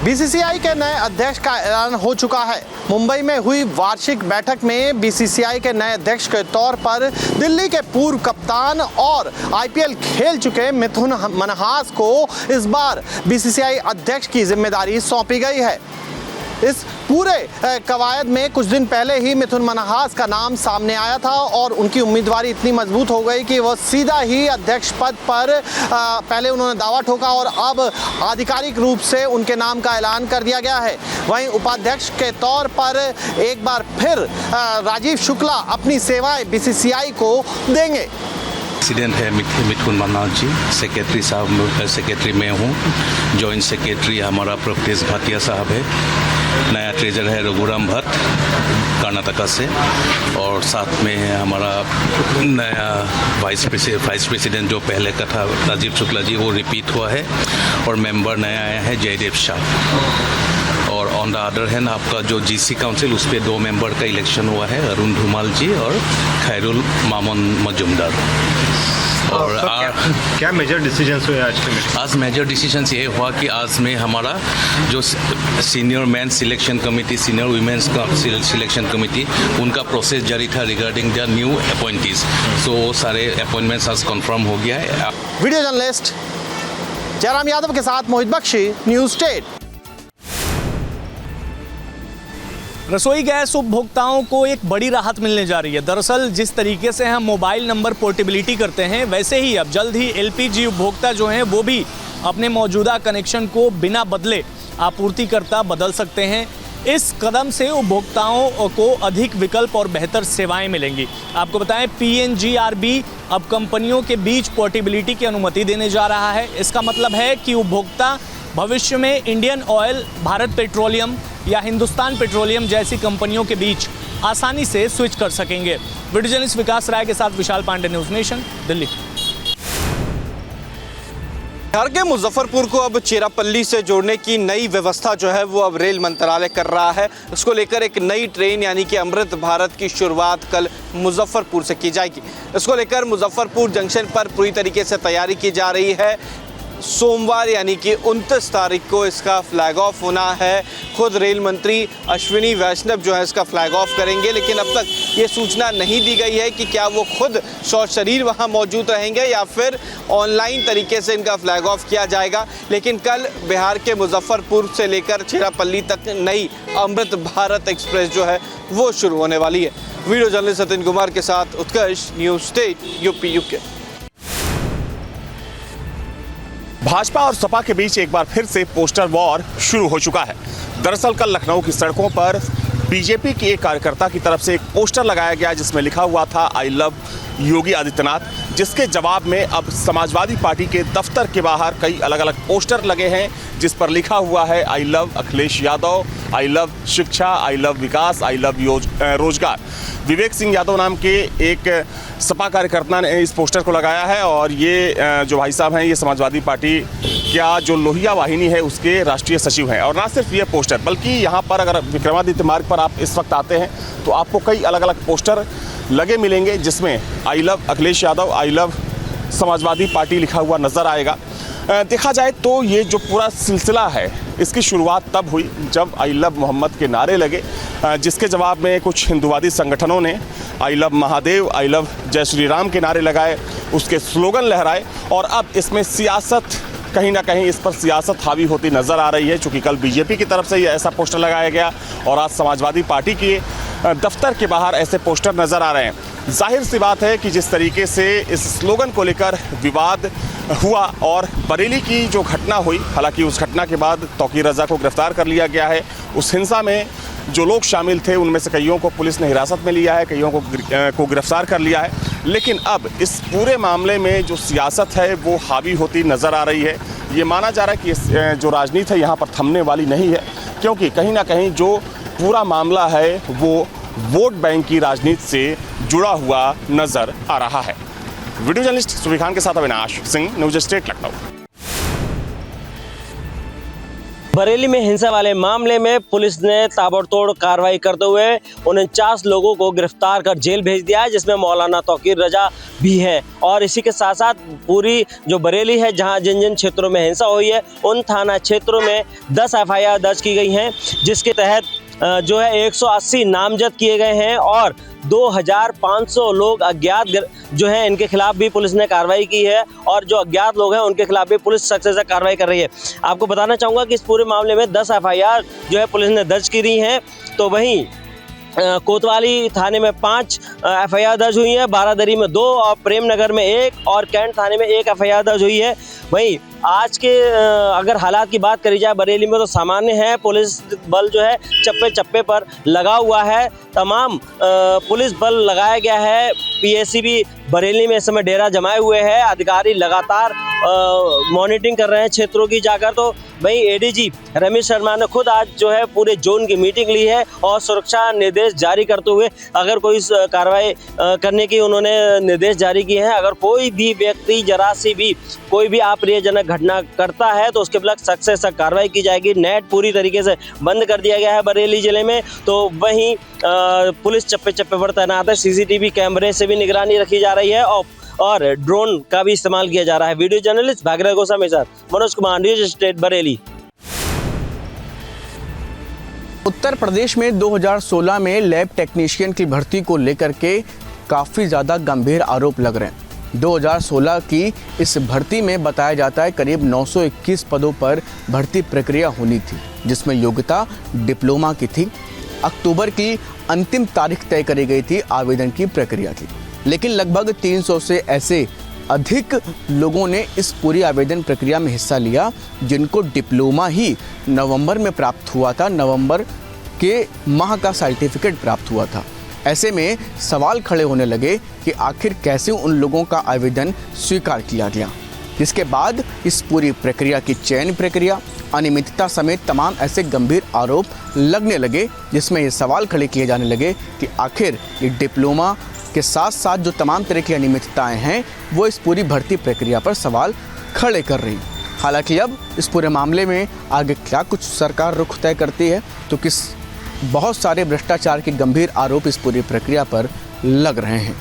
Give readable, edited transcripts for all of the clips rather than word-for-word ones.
BCCI के नए अध्यक्ष का ऐलान हो चुका है। मुंबई में हुई वार्षिक बैठक में बीसीसीआई के नए अध्यक्ष के तौर पर दिल्ली के पूर्व कप्तान और आईपीएल खेल चुके मिथुन मनहास को इस बार बीसीसीआई अध्यक्ष की जिम्मेदारी सौंपी गई है। इस पूरे कवायद में कुछ दिन पहले ही मिथुन मनहास का नाम सामने आया था और उनकी उम्मीदवारी इतनी मजबूत हो गई कि वह सीधा ही अध्यक्ष पद पर पहले उन्होंने दावा ठोका और अब आधिकारिक रूप से उनके नाम का ऐलान कर दिया गया है। वहीं उपाध्यक्ष के तौर पर एक बार फिर राजीव शुक्ला अपनी सेवाएं बीसीसीआई को देंगे। प्रेसिडेंट है मिथुन मनहास जी, सेक्रेटरी साहब सेक्रेटरी मैं हूँ, जॉइंट सेक्रेटरी हमारा प्रफुल्ल भाटिया साहब है, नया ट्रेजर है रघुराम भट्ट कर्नाटका से, और साथ में है हमारा नया वाइस प्रेसिडेंट जो पहले का था राजीव शुक्ला जी, वो रिपीट हुआ है, और मेंबर नया आया है जयदेव शाह। और ऑन द अदर हैंड आपका जो जीसी काउंसिल उस पर 2 मेंबर का इलेक्शन हुआ है, अरुण धूमाल जी और खैरुल मामून मजुमदार। और क्या मेजर डिसीजंस हुए आज के में? आज मेजर डिसीजंस ये हुआ कि आज में हमारा जो senior man selection committee, senior women's selection committee, उनका प्रोसेस जारी था रिगार्डिंग द न्यू अपॉइंटीज। सो वो सारे अपॉइंटमेंट्स आज कंफर्म हो गया है। वीडियो जर्नलिस्ट जयराम यादव के साथ मोहित बख्शी, न्यूज़ स्टेट। रसोई गैस उपभोक्ताओं को एक बड़ी राहत मिलने जा रही है। दरअसल जिस तरीके से हम मोबाइल नंबर पोर्टेबिलिटी करते हैं, वैसे ही अब जल्द ही एलपीजी उपभोक्ता जो हैं वो भी अपने मौजूदा कनेक्शन को बिना बदले आपूर्तिकर्ता बदल सकते हैं। इस कदम से उपभोक्ताओं को अधिक विकल्प और बेहतर सेवाएं मिलेंगी। आपको बताएं, पीएनजीआरबी अब कंपनियों के बीच पोर्टेबिलिटी की अनुमति देने जा रहा है। इसका मतलब है कि उपभोक्ता भविष्य में इंडियन ऑयल, भारत पेट्रोलियम या हिंदुस्तान पेट्रोलियम जैसी कंपनियों के बीच आसानी से स्विच कर सकेंगे। वीडियो जर्नलिस्ट विकास राय के साथ विशाल पांडे, न्यूज़ नेशन, दिल्ली। बिहार के मुजफ्फरपुर को अब चेरापल्ली से जोड़ने की नई व्यवस्था जो है वो अब रेल मंत्रालय कर रहा है। उसको लेकर एक नई ट्रेन यानी कि अमृत भारत की शुरुआत कल मुजफ्फरपुर से की जाएगी। इसको लेकर मुजफ्फरपुर जंक्शन पर पूरी तरीके से तैयारी की जा रही है। सोमवार यानी कि 29 तारीख को इसका फ्लैग ऑफ होना है। खुद रेल मंत्री अश्विनी वैष्णव जो है इसका फ्लैग ऑफ करेंगे, लेकिन अब तक ये सूचना नहीं दी गई है कि क्या वो खुद सशरीर वहाँ मौजूद रहेंगे या फिर ऑनलाइन तरीके से इनका फ्लैग ऑफ किया जाएगा। लेकिन कल बिहार के मुजफ्फरपुर से लेकर चेरापल्ली तक नई अमृत भारत एक्सप्रेस जो है वो शुरू होने वाली है। वीडियो जर्नलिस्ट सतिन कुमार के साथ Utkarsh, news state, UP UK. Bhajpa और सपा के बीच एक बार फिर से पोस्टर वॉर शुरू हो चुका है। दरअसल कल लखनऊ की सड़कों पर बीजेपी के एक कार्यकर्ता की तरफ से एक पोस्टर लगाया गया जिसमें लिखा हुआ था आई लव योगी आदित्यनाथ, जिसके जवाब में अब समाजवादी पार्टी के दफ्तर के बाहर कई अलग अलग पोस्टर लगे हैं जिस पर लिखा हुआ है I love Akhilesh Yadav, I love शिक्षा, I love Vikas, I love रोजगार। विवेक सिंह यादव नाम के एक सपा कार्यकर्ता ने इस पोस्टर को लगाया है और ये जो भाई साहब हैं ये समाजवादी पार्टी क्या जो लोहिया वाहिनी है उसके राष्ट्रीय सचिव हैं। और ना सिर्फ ये पोस्टर बल्कि यहाँ पर अगर विक्रमादित्य मार्ग पर आप इस वक्त आते हैं तो आपको कई अलग अलग पोस्टर लगे मिलेंगे जिसमें I love Akhilesh Yadav, I love Samajwadi party लिखा हुआ नज़र आएगा। देखा जाए तो ये जो पूरा सिलसिला है इसकी शुरुआत तब हुई जब आई लव मोहम्मद के नारे लगे, जिसके जवाब में कुछ हिंदुवादी संगठनों ने I love Mahadev, I love जय श्री राम के नारे लगाए, उसके स्लोगन लहराए। और अब इसमें सियासत कहीं ना कहीं इस पर सियासत हावी होती नज़र आ रही है, चूँकि कल बीजेपी की तरफ से ये ऐसा पोस्टर लगाया गया और आज समाजवादी पार्टी के दफ्तर के बाहर ऐसे पोस्टर नज़र आ रहे हैं। जाहिर सी बात है कि जिस तरीके से इस स्लोगन को लेकर विवाद हुआ और बरेली की जो घटना हुई, हालांकि उस घटना के बाद तौकीर रज़ा को गिरफ्तार कर लिया गया है। उस हिंसा में जो लोग शामिल थे उनमें से कईयों को पुलिस ने हिरासत में लिया है, कईयों को गिरफ्तार कर लिया है। लेकिन अब इस पूरे मामले में जो सियासत है वो हावी होती नज़र आ रही है। ये माना जा रहा है कि इस जो राजनीति है यहाँ पर थमने वाली नहीं है, क्योंकि कहीं ना कहीं जो पूरा मामला है वो वोट बैंक की राजनीति से जुड़ा हुआ नज़र आ रहा है। वीडियो जर्नलिस्ट सुबी खान के साथ अविनाश सिंह, न्यूज़ स्टेट, लखनऊ। बरेली में हिंसा वाले मामले में पुलिस ने ताबड़तोड़ कार्रवाई करते हुए 49 लोगों को गिरफ्तार कर जेल भेज दिया है, जिसमें मौलाना तौकीर रजा भी है। और इसी के साथ साथ पूरी जो बरेली है, जहां जिन जिन क्षेत्रों में हिंसा हुई है, उन थाना क्षेत्रों में 10 FIR दर्ज की गई हैं, जिसके तहत जो है 180 नामजद किए गए हैं और 2500 लोग अज्ञात जो हैं, इनके खिलाफ भी पुलिस ने कार्रवाई की है और जो अज्ञात लोग हैं उनके खिलाफ भी पुलिस सख्त से कार्रवाई कर रही है। आपको बताना चाहूँगा कि इस पूरे मामले में 10 FIR जो है पुलिस ने दर्ज की हैं। तो वहीं कोतवाली थाने में 5 FIR दर्ज हुई है, बारादरी में 2 और प्रेमनगर में 1 और कैंट थाने में 1 FIR दर्ज हुई है। वहीं आज के अगर हालात की बात करी जाए बरेली में, तो सामान्य है। पुलिस बल जो है चप्पे चप्पे पर लगा हुआ है, तमाम पुलिस बल लगाया गया है। PSC भी बरेली में इस समय डेरा जमाए हुए है। अधिकारी लगातार मॉनिटरिंग कर रहे हैं क्षेत्रों की जाकर। तो वहीं ADG रमेश शर्मा ने खुद आज जो है पूरे जोन की मीटिंग ली है और सुरक्षा निर्देश जारी करते हुए अगर कोई कार्रवाई करने की उन्होंने निर्देश जारी किए हैं। अगर कोई भी व्यक्ति जरा सी भी कोई भी अप्रियजनक घटना करता है तो उसके खिलाफ सख्त से सख्त कार्रवाई की जाएगी। नेट पूरी तरीके से बंद कर दिया गया है बरेली जिले में। तो वहीं पुलिस चप्पे चप्पे पर तैनात है। CCTV कैमरे से भी निगरानी रखी जा रही है और ड्रोन का भी इस्तेमाल किया जा रहा है। वीडियो जर्नलिस्ट भागीरथ गोस्वामी के साथ मनोज कुमार, न्यूज स्टेट बरेली। उत्तर प्रदेश में 2016 में लैब टेक्नीशियन की भर्ती को लेकर के काफ़ी ज़्यादा गंभीर आरोप लग रहे हैं। 2016 की इस भर्ती में बताया जाता है करीब 921 पदों पर भर्ती प्रक्रिया होनी थी, जिसमें योग्यता डिप्लोमा की थी। अक्टूबर की अंतिम तारीख तय करी गई थी आवेदन की प्रक्रिया की, लेकिन लगभग 300 से ऐसे अधिक लोगों ने इस पूरी आवेदन प्रक्रिया में हिस्सा लिया, जिनको डिप्लोमा ही नवंबर में प्राप्त हुआ था, नवंबर के माह का सर्टिफिकेट प्राप्त हुआ था। ऐसे में सवाल खड़े होने लगे कि आखिर कैसे उन लोगों का आवेदन स्वीकार किया गया। इसके बाद इस पूरी प्रक्रिया की चयन प्रक्रिया, अनियमितता समेत तमाम ऐसे गंभीर आरोप लगने लगे, जिसमें ये सवाल खड़े किए जाने लगे कि आखिर ये डिप्लोमा के साथ साथ जो तमाम तरह की अनियमितताएं हैं वो इस पूरी भर्ती प्रक्रिया पर सवाल खड़े कर रही। हालांकि अब इस पूरे मामले में आगे क्या कुछ सरकार रुख तय करती है, तो किस बहुत सारे भ्रष्टाचार के गंभीर आरोप इस पूरी प्रक्रिया पर लग रहे हैं।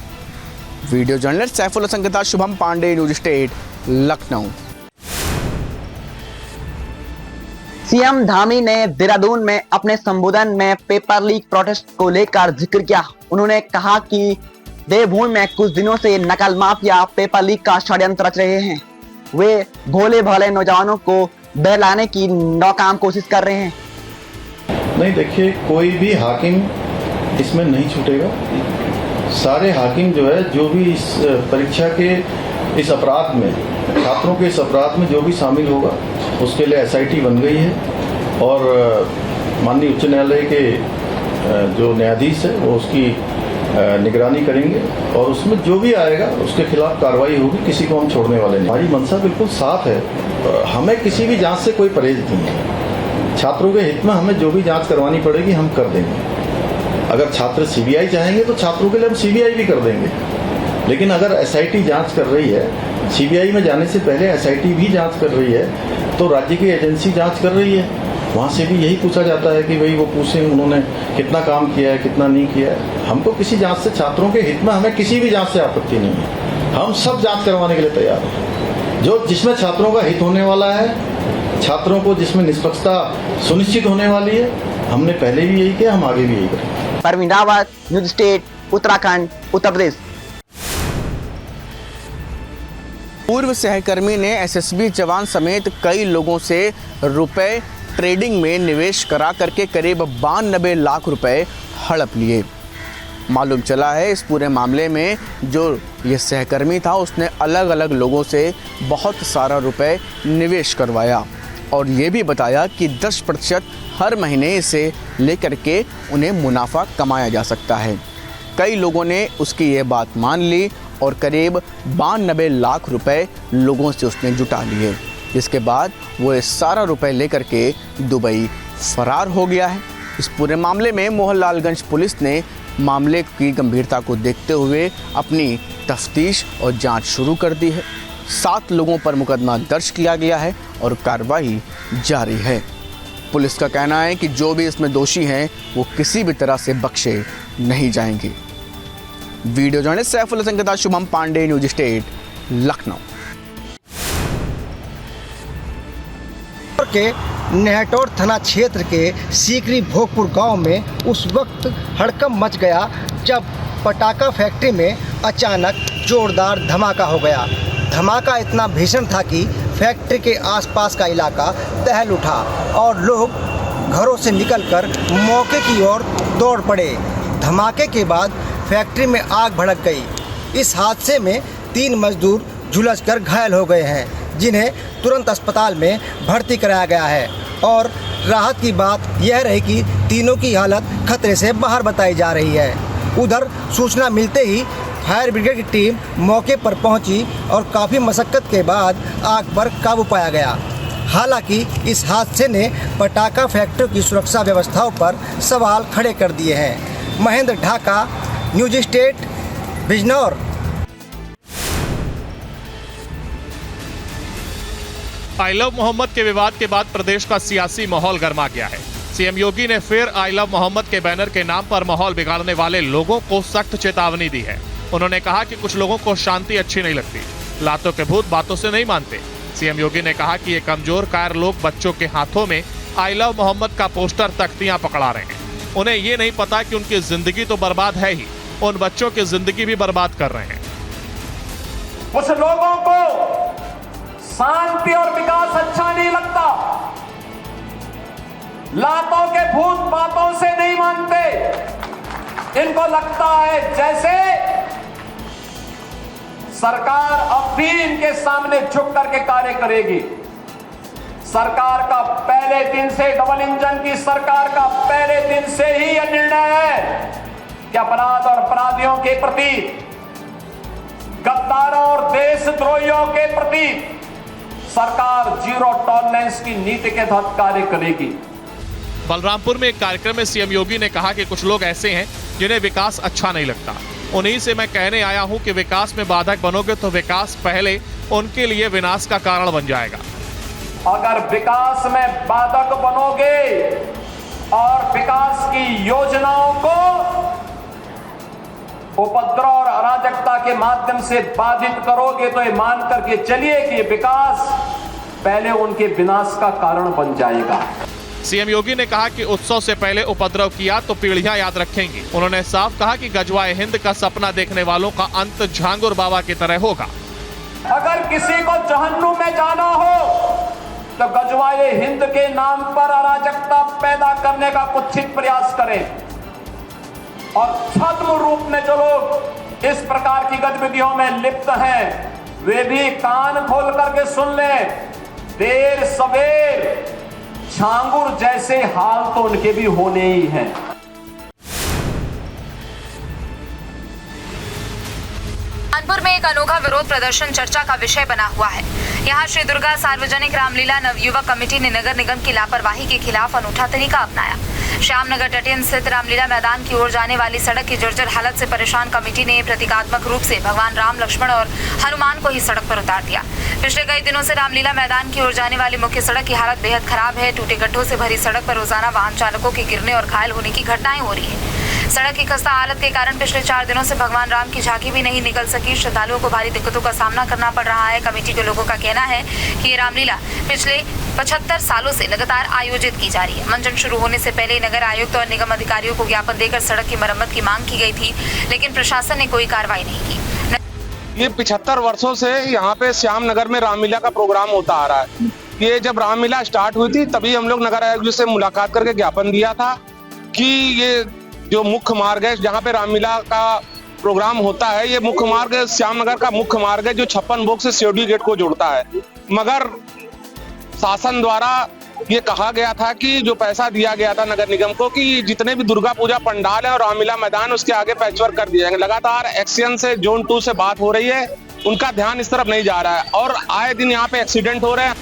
वीडियो जर्नलिस्ट सैफुल हसन के साथ Shubham Pandey, news state, Lucknow. CM Dhami ने देहरादून में अपने संबोधन में पेपर लीक प्रोटेस्ट को लेकर जिक्र किया। उन्होंने कहा कि देवभूमि में कुछ दिनों से नकल माफिया पेपर लीक का षड्यंत्र रच रहे हैं। वे भोले भाले नौजवानों को बहलाने की नाकाम कोशिश कर रहे हैं। नहीं, देखिए, कोई भी हाकिम इसमें नहीं छूटेगा। सारे हाकिम जो है, जो भी इस परीक्षा के इस अपराध में, छात्रों के इस अपराध में जो भी शामिल होगा, उसके लिए SIT बन गई है और माननीय उच्च न्यायालय के जो न्यायाधीश है वो उसकी निगरानी करेंगे और उसमें जो भी आएगा उसके खिलाफ कार्रवाई होगी। किसी को हम छोड़ने वाले नहीं। हमारी मंशा बिल्कुल साफ है, हमें किसी भी जांच से कोई परहेज नहीं है। छात्रों के हित में हमें जो भी जांच करवानी पड़ेगी हम कर देंगे। अगर छात्र CBI चाहेंगे तो छात्रों के लिए हम CBI भी कर देंगे, लेकिन अगर SIT जांच कर रही है, CBI में जाने से पहले SIT भी जांच कर रही है, तो राज्य की एजेंसी जांच कर रही है, वहाँ से भी यही पूछा जाता है कि भाई वो पूछें उन्होंने कितना काम किया है, कितना नहीं किया है। हमको किसी जांच से, छात्रों के हित में हमें किसी भी जांच से आपत्ति नहीं है। हम सब जांच करवाने के लिए तैयार हैं, जो जिसमें छात्रों का हित होने वाला है, छात्रों को जिसमें निष्पक्षता सुनिश्चित होने वाली है। हमने पहले भी यही किया, हम आगे भी यही करेंगे। Parveen Rawat, news state, Uttarakhand, Uttar Pradesh. पूर्व सहकर्मी ने SSB जवान समेत कई लोगों से रुपए ट्रेडिंग में निवेश करा करके करीब 92 लाख रुपए हड़प लिए। मालूम चला है इस पूरे मामले में जो ये सहकर्मी था उसने अलग अलग लोगों से बहुत सारा रुपए निवेश करवाया और ये भी बताया कि 10% हर महीने इसे लेकर के उन्हें मुनाफा कमाया जा सकता है। कई लोगों ने उसकी ये बात मान ली और करीब 92 लाख रुपए लोगों से उसने जुटा लिए, जिसके बाद वो ये सारा रुपए लेकर के दुबई फरार हो गया है। इस पूरे मामले में मोहनलालगंज पुलिस ने मामले की गंभीरता को देखते हुए अपनी तफ्तीश और जांच शुरू कर दी है। 7 लोगों पर मुकदमा दर्ज किया गया है और कार्रवाई जारी है। पुलिस का कहना है कि जो भी इसमें दोषी हैं वो किसी भी तरह से बख्शे नहीं जाएंगे। वीडियो जर्नलिस्ट सैफुल हसन के साथ शुभम पांडे, न्यूज स्टेट, लखनऊ। के नेहटौर थाना क्षेत्र के सीकरी भोगपुर गांव में उस वक्त हड़कंप मच गया जब पटाखा फैक्ट्री में अचानक जोरदार धमाका हो गया। धमाका इतना भीषण था कि फैक्ट्री के आसपास का इलाका दहल उठा और लोग घरों से निकलकर मौके की ओर दौड़ पड़े। धमाके के बाद फैक्ट्री में आग भड़क गई। इस हादसे में 3 मजदूर झुलसकर घायल हो गए हैं, जिन्हें तुरंत अस्पताल में भर्ती कराया गया है और राहत की बात यह रही कि तीनों की हालत खतरे से बाहर बताई जा रही है। उधर सूचना मिलते ही फायर ब्रिगेड की टीम मौके पर पहुंची और काफ़ी मशक्कत के बाद आग पर काबू पाया गया। हालांकि इस हादसे ने पटाखा फैक्ट्री की सुरक्षा व्यवस्थाओं पर सवाल खड़े कर दिए हैं। Mahendra Dhaka, news state, Bijnor. I love Mohammad के विवाद के बाद प्रदेश का सियासी माहौल गर्मा गया है। सीएम योगी ने फिर आई लव मोहम्मद के बैनर के नाम पर माहौल बिगाड़ने वाले लोगों को सख्त चेतावनी दी है। उन्होंने कहा कि कुछ लोगों को शांति अच्छी नहीं लगती, लातों के भूत बातों से नहीं मानते। सीएम योगी ने कहा कि ये कमजोर कायर लोग बच्चों के हाथों में आई लव मोहम्मद का पोस्टर तख्तियां पकड़ा रहे हैं। उन्हें ये नहीं पता कि उनकी जिंदगी तो बर्बाद है ही, उन बच्चों की जिंदगी भी बर्बाद कर रहे हैं। कुछ लोगों को शांति और विकास अच्छा नहीं लगता, लातों के भूत बातों से नहीं मानते। इनको लगता है जैसे सरकार अब भी इनके सामने झुक करके कार्य करेगी। सरकार का पहले दिन से, डबल इंजन की सरकार का पहले दिन से ही यह निर्णय है कि अपराध और अपराधियों के प्रति, गद्दारों और देशद्रोहियों के प्रति सरकार जीरो टॉलरेंस की नीति के तहत कार्य करेगी। बलरामपुर में एक कार्यक्रम में सीएम योगी ने कहा कि कुछ लोग ऐसे हैं जिन्हें विकास अच्छा नहीं लगता। उन्हीं से मैं कहने आया हूं कि विकास में बाधक बनोगे तो विकास पहले उनके लिए विनाश का कारण बन जाएगा। अगर विकास में बाधक बनोगे और विकास की योजनाओं को उपद्रव और अराजकता के माध्यम से बाधित करोगे तो ये मान करके चलिए कि विकास पहले उनके विनाश का कारण बन जाएगा। सीएम योगी ने कहा कि उत्सव से पहले उपद्रव किया तो पीढ़ियां याद रखेंगी। उन्होंने साफ कहा कि गजवाए हिंद का सपना देखने वालों का अंत झांगुर बाबा की तरह होगा। अगर किसी को जहन्नुम में जाना हो तो गजवाए हिंद के नाम पर अराजकता पैदा करने का कुत्सित प्रयास करें और छद्म रूप में जो लोग इस प्रकार की गतिविधियों में लिप्त हैं वे भी कान खोल करके सुन लें। देर सवेर झांगुर जैसे हाल तो उनके भी होने ही हैं। कानपुर में एक अनोखा विरोध प्रदर्शन चर्चा का विषय बना हुआ है। यहाँ श्री दुर्गा सार्वजनिक रामलीला नवयुवक कमेटी ने नगर निगम की लापरवाही के खिलाफ अनूठा तरीका अपनाया। श्यामनगर टटियन स्थित रामलीला मैदान की ओर जाने वाली सड़क की जर्जर हालत से परेशान कमेटी ने प्रतीकात्मक रूप से भगवान राम, लक्ष्मण और हनुमान को ही सड़क पर उतार दिया। पिछले कई दिनों से रामलीला मैदान की ओर जाने वाली मुख्य सड़क की हालत बेहद खराब है। टूटे गड्ढों से भरी सड़क पर रोजाना वाहन चालकों के गिरने और घायल होने की घटनाएं हो रही है। सड़क की खस्ता हालत के कारण पिछले 4 दिनों से भगवान राम की झांकी भी नहीं निकल सकी। श्रद्धालुओं को भारी दिक्कतों का सामना करना पड़ रहा है। कमेटी के लोगों का कहना है कि ये रामलीला पिछले 75 सालों से लगातार आयोजित की जा रही है। मंचन शुरू होने से पहले नगर आयुक्त और निगम अधिकारियों को ज्ञापन देकर सड़क की मरम्मत की मांग की गई थी, लेकिन प्रशासन ने कोई कार्रवाई नहीं की। ये 75 वर्षों से यहाँ पे श्यामनगर में रामलीला का प्रोग्राम होता आ रहा है। ये जब रामलीला स्टार्ट हुई थी तभी हम लोग नगर आयुक्त से मुलाकात करके ज्ञापन दिया था कि ये जो मुख्य मार्ग है जहाँ पे रामलीला का प्रोग्राम होता है, ये मुख्य मार्ग श्यामनगर का मुख्य मार्ग है जो 56 बोग से सीओडी गेट को जोड़ता है। मगर शासन द्वारा ये कहा गया था कि जो पैसा दिया गया था नगर निगम को कि जितने भी दुर्गा पूजा पंडाल है और रामलीला मैदान उसके आगे पैचवर्क कर दिया जाएंगे। लगातार एक्सीएन से जोन 2 से बात हो रही है, उनका ध्यान इस तरफ नहीं जा रहा है और आए दिन यहाँ पे एक्सीडेंट हो रहे हैं।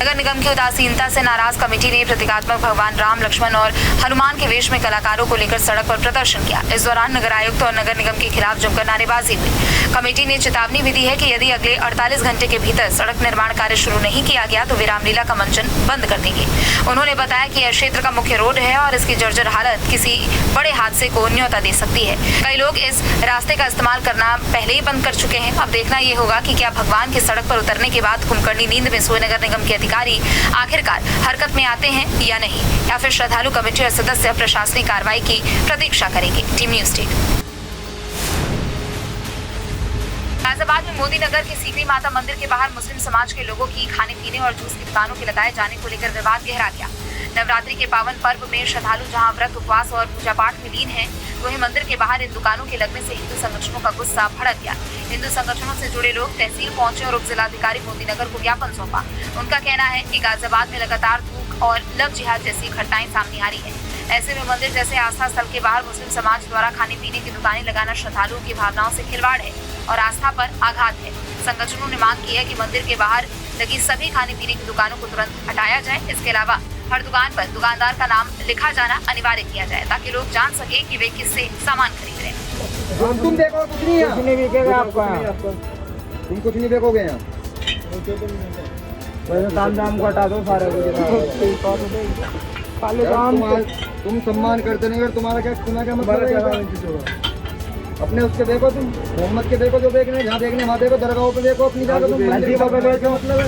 नगर निगम की उदासीनता से नाराज कमेटी ने प्रतीकात्मक भगवान राम, लक्ष्मण और हनुमान के वेश में कलाकारों को लेकर सड़क पर प्रदर्शन किया। इस दौरान नगर आयुक्त और नगर निगम के खिलाफ जमकर नारेबाजी हुई। कमेटी ने चेतावनी भी दी है कि यदि अगले 48 घंटे के भीतर सड़क निर्माण कार्य शुरू नहीं किया गया तो वे रामलीला का मंचन बंद कर देंगे। उन्होंने बताया कि यह क्षेत्र का मुख्य रोड है और इसकी जर्जर हालत किसी बड़े हादसे को न्योता दे सकती है। कई लोग इस रास्ते का इस्तेमाल करना पहले ही बंद कर चुके हैं। अब देखना ये होगा कि क्या भगवान की सड़क पर उतरने के बाद कुंभकर्णी नींद में सोए नगर निगम के अधिकारी आखिरकार हरकत में आते हैं या नहीं, या फिर श्रद्धालु कमेटी और सदस्य प्रशासनिक कार्रवाई की प्रतीक्षा करेंगे। Team news team. गाजियाबाद में मोदी नगर के सीकरी माता मंदिर के बाहर मुस्लिम समाज के लोगों की खाने पीने और जूस की दुकानों के लगाए जाने को लेकर विवाद गहरा गया। नवरात्रि के पावन पर्व में श्रद्धालु जहां व्रत, उपवास और पूजा पाठ में लीन हैं, वहीं मंदिर के बाहर इन दुकानों के लगने से हिंदू संगठनों का गुस्सा भड़क गया। हिंदू संगठनों से जुड़े लोग तहसील पहुंचे और उप जिलाधिकारी मोदी नगर को ज्ञापन सौंपा। उनका कहना है कि गाजियाबाद में लगातार थूक और लव जिहाद जैसी घटनाएं सामने आ रही है। ऐसे में मंदिर जैसे आस्था स्थल के बाहर मुस्लिम समाज द्वारा खाने पीने की दुकानें लगाना श्रद्धालुओं की भावनाओं से खिलवाड़ है और आस्था पर आघात है। संगठनों ने मांग की है कि मंदिर के बाहर लगी सभी खाने पीने की दुकानों को तुरंत हटाया जाए। इसके अलावा हर दुकान पर दुकानदार का नाम लिखा जाना अनिवार्य किया जाए ताकि लोग जान सके कि वे किससे सामान खरीद रहे हैं। तुम देखो कुछ नहीं बिकेगा आपका, तुम कुछ नहीं देखोगे यहाँ। दाम को हटा दो सारे। तुम सम्मान करते नहीं, अगर तुम्हारा क्या सुना क्या मतलब अपने उसके देखो, तुम मोहम्मद के देखो, जो देखने जहाँ देखने वहाँ देखो, दरगाहों पे देखो, अपनी जगह तुम मतलब।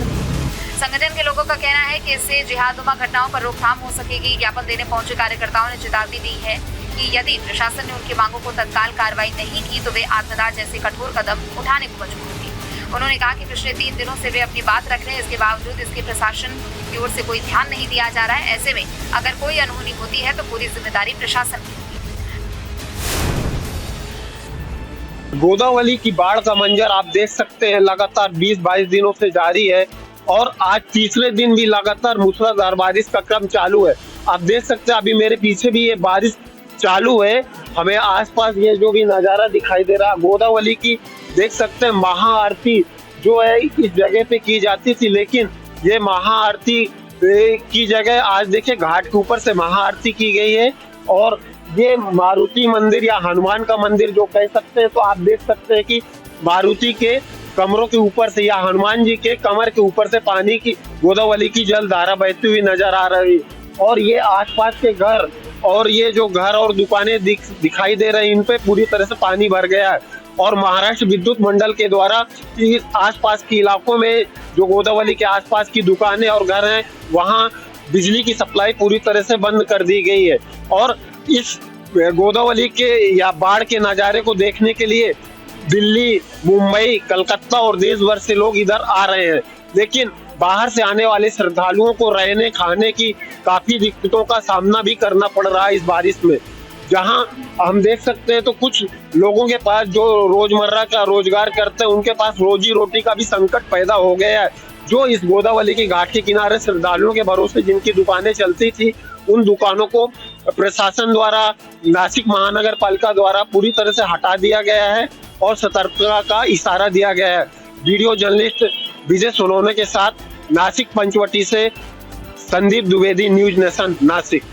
संगठन के लोगों का कहना है कि इससे जिहादनुमा घटनाओं पर रोकथाम हो सकेगी। ज्ञापन देने पहुंचे कार्यकर्ताओं ने चेतावनी दी है कि यदि प्रशासन ने उनकी मांगों को तत्काल कार्रवाई नहीं की तो वे आत्मदाह जैसे कठोर कदम उठाने को मजबूर होंगे। उन्होंने कहा कि पिछले 3 दिनों से वे अपनी बात रख रहे हैं, इसके बावजूद इसके प्रशासन की ओर से कोई ध्यान नहीं दिया जा रहा है। ऐसे में अगर कोई अनहोनी होती है तो पूरी जिम्मेदारी प्रशासन की। गोदावरी की बाढ़ का मंजर आप देख सकते हैं, लगातार 20-22 दिनों से जारी है और आज तीसरे दिन भी लगातार मूसलाधार बारिश का क्रम चालू है। आप देख सकते हैं अभी मेरे पीछे भी ये बारिश चालू है। हमें आसपास ये जो भी नज़ारा दिखाई दे रहा है गोदावरी की, देख सकते हैं महाआरती जो है इस जगह पे की जाती थी, लेकिन ये महाआरती की जगह आज देखिए घाट के ऊपर से महाआरती की गई है और ये मारुति मंदिर या हनुमान का मंदिर जो कह सकते हैं। तो आप देख सकते हैं कि मारुति के कमरों के ऊपर से या हनुमान जी के कमर के ऊपर से पानी की गोदावरी की जल धारा बहती हुई नजर आ रही है और ये आसपास के घर और ये जो घर और दुकानें दिखाई दे रही हैं, इन पे पूरी तरह से पानी भर गया है और महाराष्ट्र विद्युत मंडल के द्वारा इस आसपास के इलाकों में जो गोदावरी के आसपास की दुकानें और घर हैं वहाँ बिजली की सप्लाई पूरी तरह से बंद कर दी गई है और इस गोदावरी के या बाढ़ के नज़ारे को देखने के लिए दिल्ली, मुंबई, कलकत्ता और देश भर से लोग इधर आ रहे हैं, लेकिन बाहर से आने वाले श्रद्धालुओं को रहने खाने की काफी दिक्कतों का सामना भी करना पड़ रहा है इस बारिश में। जहां हम देख सकते हैं तो कुछ लोगों के पास जो रोजमर्रा का रोजगार करते हैं उनके पास रोजी रोटी का भी संकट पैदा हो गया है। जो इस गोदावरी के घाट के किनारे श्रद्धालुओं के भरोसे जिनकी दुकानें चलती थी उन दुकानों को प्रशासन द्वारा, नासिक महानगर पालिका द्वारा पूरी तरह से हटा दिया गया है और सतर्कता का इशारा दिया गया है। वीडियो जर्नलिस्ट विजय सोनोने के साथ नासिक पंचवटी से संदीप द्विवेदी, न्यूज नेशन नासिक।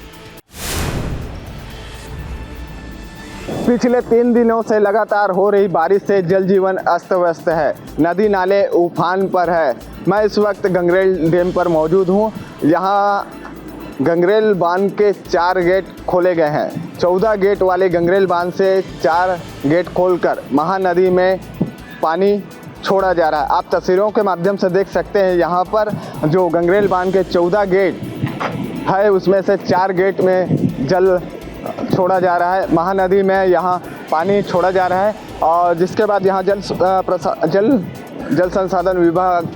पिछले 3 दिनों से लगातार हो रही बारिश से जल जीवन अस्त व्यस्त है, नदी नाले उफान पर है। मैं इस वक्त गंगरेल डैम पर मौजूद हूँ। यहाँ गंगरेल बांध के 4 गेट खोले गए हैं। 14 गेट वाले गंगरेल बांध से 4 गेट खोलकर महानदी में पानी छोड़ा जा रहा है। आप तस्वीरों के माध्यम से देख सकते हैं यहाँ पर जो गंगरेल बांध के 14 गेट है उसमें से 4 गेट में जल छोड़ा जा रहा है। महानदी में यहाँ पानी छोड़ा जा रहा है और जिसके बाद यहाँ जल संसाधन विभाग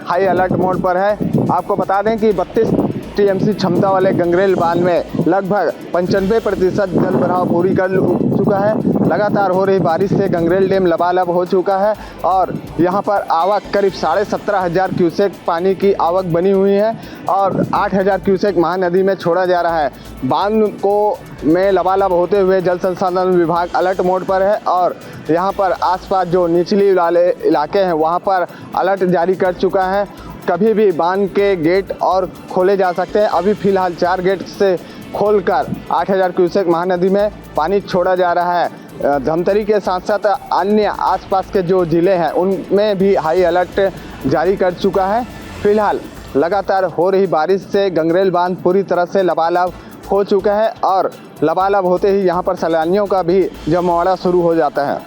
हाई अलर्ट मोड पर है। आपको बता दें कि 32 टीएमसी क्षमता वाले गंगरेल बांध में लगभग 95% जल भराव पूरी कर चुका है। लगातार हो रही बारिश से गंगरेल डैम लबालब हो चुका है और यहाँ पर आवक करीब 17,500 क्यूसेक पानी की आवक बनी हुई है और 8,000 क्यूसेक महानदी में छोड़ा जा रहा है। बांध को में लबालब होते हुए जल संसाधन विभाग अलर्ट मोड पर है और यहाँ पर आसपास जो निचली वाले इलाके हैं वहाँ पर अलर्ट जारी कर चुका है। कभी भी बांध के गेट और खोले जा सकते हैं। अभी फिलहाल 4 गेट से खोलकर 8000 क्यूसेक महानदी में पानी छोड़ा जा रहा है। धमतरी के साथ साथ अन्य आसपास के जो ज़िले हैं उनमें भी हाई अलर्ट जारी कर चुका है। फिलहाल लगातार हो रही बारिश से गंगरेल बांध पूरी तरह से लबालब हो चुका है और लबालब होते ही यहाँ पर सैलानियों का भी जमावड़ा शुरू हो जाता है।